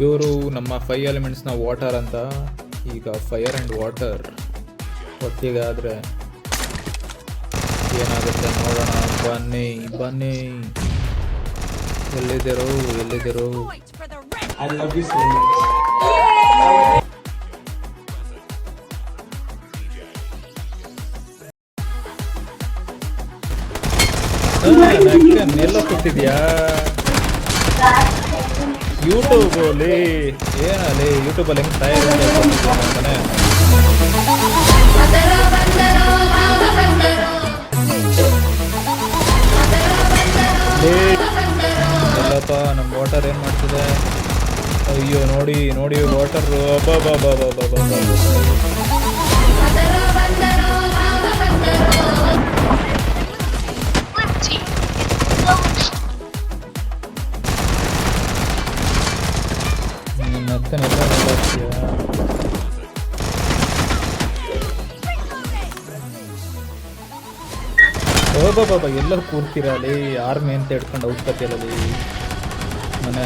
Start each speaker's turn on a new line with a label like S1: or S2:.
S1: ಇವರು ನಮ್ಮ 5 ಎಲಿಮೆಂಟ್ಸ್ನ ವಾಟರ್ ಅಂತ. ಈಗ ಫೈರ್ ಆ್ಯಂಡ್ ವಾಟರ್ ಒಟ್ಟಿಗೆ ಆದರೆ ಏನಾಗುತ್ತೆ ನೋಡೋಣ. ಬನ್ನಿ ಬನ್ನಿ, ಎಲ್ಲಿದ್ದೀರೋ ಎಲ್ಲಿದ್ದೀರೋ.
S2: I love you so much.
S1: ಎಲ್ಲ ಕೂತಿದ್ಯಾ ಯೂಟ್ಯೂಬಲ್ಲಿ? ಏನಲ್ಲಿ ಯೂಟ್ಯೂಬಲ್ಲಿ ಹೆಂಗೆ ತಯಾರಿ ಅಂತಾನೆ. ಎಲ್ಲಪ್ಪ ನಮ್ಮ ವಾಟರ್ ಏನು ಮಾಡ್ತಿದೆ? ಅಯ್ಯೋ ನೋಡಿ ನೋಡಿ ವಾಟರ್ ಎಲ್ಲರೂ ಕೂರ್ತೀರಲ್ಲಿ ಆರ್ಮಿ ಅಂತ ಹಿಡ್ಕೊಂಡು ಔಷಧಿ ಮನೆ